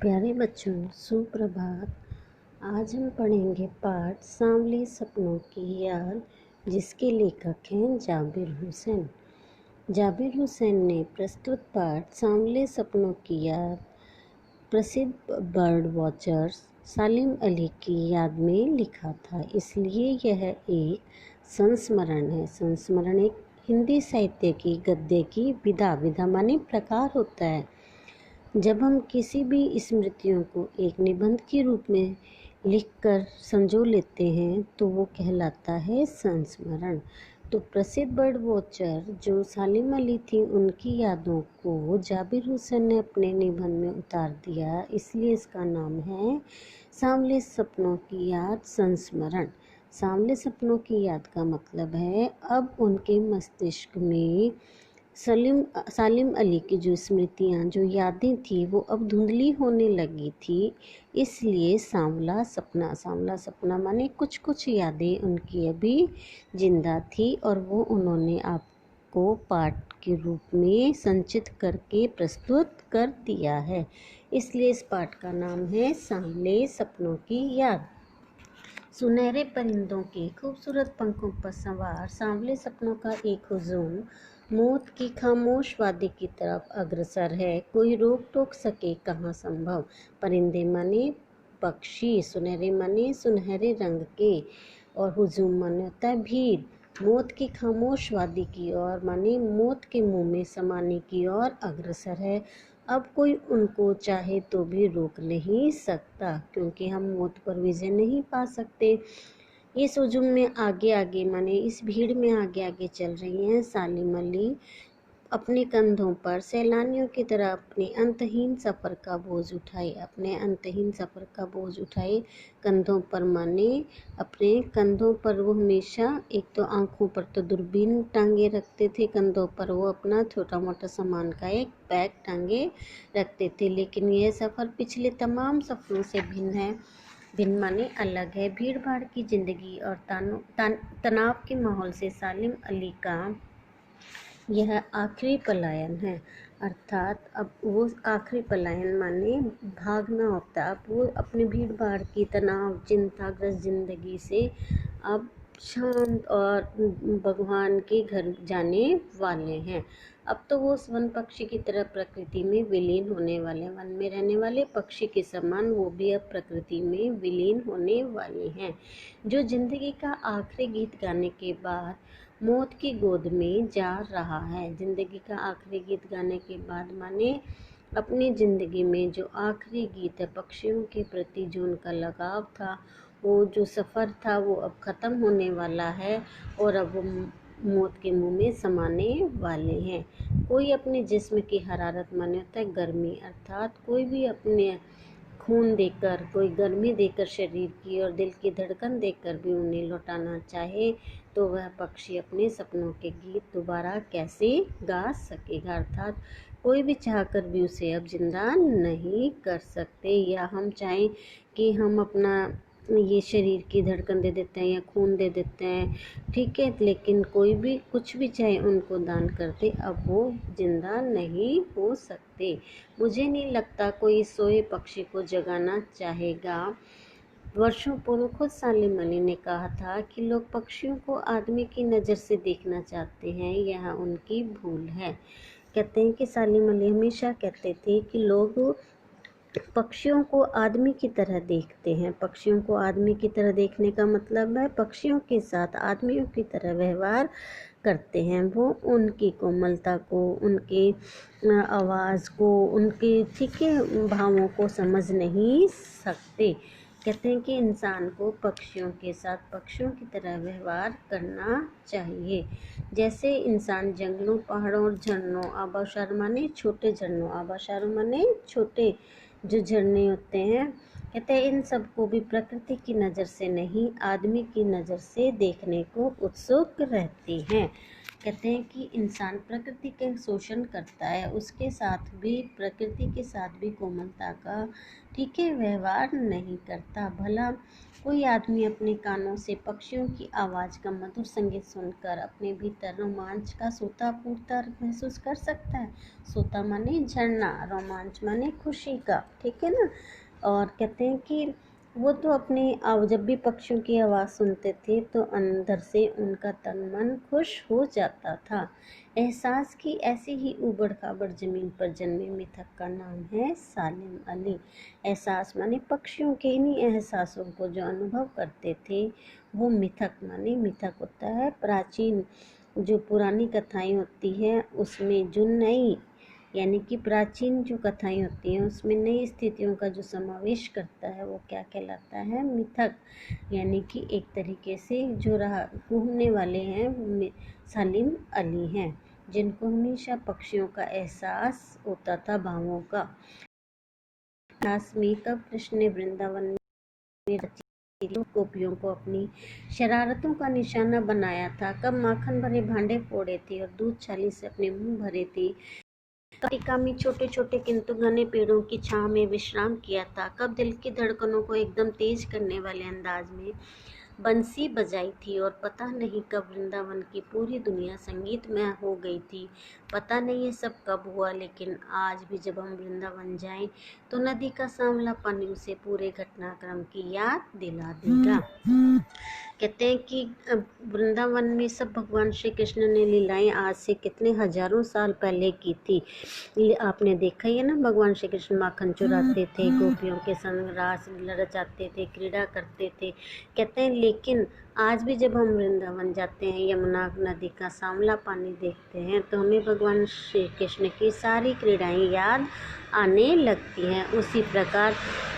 प्यारे बच्चों, सुप्रभात। आज हम पढ़ेंगे पाठ सांवले सपनों की याद, जिसके लेखक हैं जाबिर हुसैन। जाबिर हुसैन ने प्रस्तुत पाठ सांवले सपनों की याद प्रसिद्ध बर्ड वॉचर्स सालिम अली की याद में लिखा था, इसलिए यह एक संस्मरण है। संस्मरण एक हिंदी साहित्य की गद्य की विधा माने प्रकार होता है। जब हम किसी भी स्मृतियों को एक निबंध के रूप में लिखकर संजो लेते हैं तो वो कहलाता है संस्मरण। तो प्रसिद्ध बर्ड वॉचर जो सालिम अली थी, उनकी यादों को जाबिर हुसैन ने अपने निबंध में उतार दिया, इसलिए इसका नाम है सांवले सपनों की याद संस्मरण। सांवले सपनों की याद का मतलब है अब उनके मस्तिष्क में सालिम अली की जो स्मृतियाँ, जो यादें थी, वो अब धुंधली होने लगी थी, इसलिए सांवला सपना माने कुछ कुछ यादें उनकी अभी जिंदा थी और वो उन्होंने आपको पाठ के रूप में संचित करके प्रस्तुत कर दिया है, इसलिए इस पाठ का नाम है सांवले सपनों की याद। सुनहरे परिंदों के खूबसूरत पंखों पर सवार सांवले सपनों का एक हुजूम मौत की खामोश वादी की तरफ अग्रसर है। कोई रोक टोक सके कहाँ संभव। परिंदे माने पक्षी, सुनहरे माने सुनहरे रंग के, और हुजूम माने होता है भीड़। मौत की खामोश वादी की ओर माने मौत के मुंह में समाने की ओर अग्रसर है। अब कोई उनको चाहे तो भी रोक नहीं सकता, क्योंकि हम मौत पर विजय नहीं पा सकते। इस हुजूम में आगे आगे माने इस भीड़ में आगे आगे चल रही हैं सालिम अली, अपने कंधों पर सैलानियों की तरह अपने अंतहीन सफ़र का बोझ उठाए। कंधों पर माने अपने कंधों पर वो हमेशा एक तो आंखों पर तो दूरबीन टांगे रखते थे, कंधों पर वो अपना छोटा मोटा सामान का एक बैग टांगे रखते थे। लेकिन यह सफ़र पिछले तमाम सफ़रों से भिन्न माने अलग है। भीड़ भाड़ की जिंदगी और तनाव के माहौल से सालिम अली का यह आखिरी पलायन है। अर्थात अब वो आखिरी पलायन माने भागना होता है। अब वो अपनी भीड़ भाड़ की तनाव चिंताग्रस्त जिंदगी से अब शांत और भगवान के घर जाने वाले हैं। अब तो वो वन पक्षी की तरह प्रकृति में विलीन होने वाले, वन में रहने वाले पक्षी के समान वो भी अब प्रकृति में विलीन होने वाले हैं। जो जिंदगी का आखिरी गीत गाने के बाद मौत की गोद में जा रहा है। जिंदगी का आखिरी गीत गाने के बाद माने अपनी ज़िंदगी में जो आखिरी गीत है, पक्षियों के प्रति जो उनका लगाव था, वो जो सफ़र था, वो अब ख़त्म होने वाला है और अब वो मौत के मुंह में समाने वाले हैं। कोई अपने जिस्म की हरारत माने होता है गर्मी, अर्थात कोई भी अपने खून देकर, कोई गर्मी देकर शरीर की और दिल की धड़कन देकर भी उन्हें लौटाना चाहे तो वह पक्षी अपने सपनों के गीत दोबारा कैसे गा सकेगा। अर्थात कोई भी चाहकर भी उसे अब जिंदा नहीं कर सकते। या हम चाहें कि हम अपना ये शरीर की धड़कन दे देते हैं या खून दे देते हैं, ठीक है, लेकिन कोई भी कुछ भी चाहे उनको दान करते, अब वो जिंदा नहीं हो सकते। मुझे नहीं लगता कोई सोए पक्षी को जगाना चाहेगा। वर्षों पूर्व खुद सालिम अली ने कहा था कि लोग पक्षियों को आदमी की नज़र से देखना चाहते हैं, यह उनकी भूल है। कहते हैं कि सालिम अली हमेशा कहते थे कि लोग पक्षियों को आदमी की तरह देखते हैं। पक्षियों को आदमी की तरह देखने का मतलब है पक्षियों के साथ आदमियों की तरह व्यवहार करते हैं। वो उनकी कोमलता को, उनके आवाज़ को, उनके फीके भावों को समझ नहीं सकते। कहते हैं कि इंसान को पक्षियों के साथ पक्षियों की तरह व्यवहार करना चाहिए। जैसे इंसान जंगलों, पहाड़ों और झरनों, आबाशारों माने छोटे झरनों, आबाशारों माने छोटे जो झरने होते हैं, कहते हैं इन सबको भी प्रकृति की नज़र से नहीं, आदमी की नज़र से देखने को उत्सुक रहते हैं। कहते हैं कि इंसान प्रकृति का शोषण करता है, उसके साथ भी, प्रकृति के साथ भी कोमलता का, ठीक है, व्यवहार नहीं करता। भला कोई आदमी अपने कानों से पक्षियों की आवाज़ का मधुर संगीत सुनकर अपने भीतर रोमांच का सोता फूटता महसूस कर सकता है। सोता माने झरना, रोमांच माने खुशी का, ठीक है ना। और कहते हैं कि वो तो अपने जब भी पक्षियों की आवाज़ सुनते थे तो अंदर से उनका तन मन खुश हो जाता था। एहसास की ऐसी ही ऊबड़ खाबड़ ज़मीन पर जन्मे मिथक का नाम है सालिम अली। एहसास माने पक्षियों के इन्हीं एहसासों को जो अनुभव करते थे, वो मिथक माने, मिथक होता है प्राचीन जो पुरानी कथाएं होती हैं उसमें जो नई, यानी कि प्राचीन जो कथाएं होती हैं उसमें नई स्थितियों का जो समावेश करता है वो क्या कहलाता है, मिथक। यानी कि एक तरीके से जो रहा घूमने वाले हैं वो सालिम अली हैं, जिनको हमेशा पक्षियों का एहसास होता था, भावों का। इतिहास में कब कृष्ण ने वृंदावन में गोपियों को अपनी शरारतों का निशाना बनाया था, कब माखन भरे भांडे फोड़े थे और दूध छाली से अपने मुंह भरे थे, वाटिका में छोटे छोटे किंतु घने पेड़ों की छांव में विश्राम किया था, कब दिल की धड़कनों को एकदम तेज करने वाले अंदाज में बंसी बजाई थी, और पता नहीं कब वृंदावन की पूरी दुनिया संगीतमय हो गई थी। पता नहीं ये सब कब हुआ, लेकिन आज भी जब हम वृंदावन जाएं तो नदी का सांवला पानी उसे पूरे घटनाक्रम की याद दिला देगा। कहते हैं कि वृंदावन में सब भगवान श्री कृष्ण ने लीलाएं आज से कितने हजारों साल पहले की थी। आपने देखा ही है ना, भगवान श्री कृष्ण माखन चुराते थे, गोपियों के संग रास रचाते थे, क्रीड़ा करते थे। कहते हैं लेकिन आज भी जब हम वृंदावन जाते हैं, यमुना नदी का सांवला पानी देखते हैं, तो हमें भगवान श्री कृष्ण की सारी क्रीड़ाएं याद आने लगती हैं। उसी प्रकार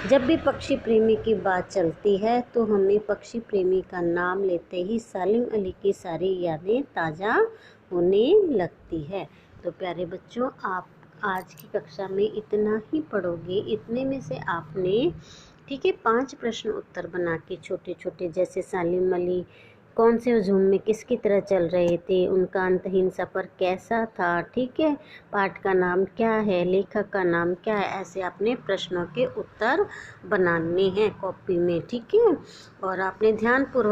जब भी पक्षी प्रेमी की बात चलती है तो हमें पक्षी प्रेमी का नाम लेते ही सालिम अली की सारी यादें ताज़ा होने लगती है। तो प्यारे बच्चों, आप आज की कक्षा में इतना ही पढ़ोगे। इतने में से आपने, ठीक है, 5 प्रश्न उत्तर बना के छोटे छोटे, जैसे सालिम अली कौन से हुजूम में किसकी तरह चल रहे थे, उनका अंतहीन सफ़र कैसा था, ठीक है, पाठ का नाम क्या है, लेखक का नाम क्या है, ऐसे आपने प्रश्नों के उत्तर बनाने हैं कॉपी में, ठीक है। और आपने ध्यानपूर्वक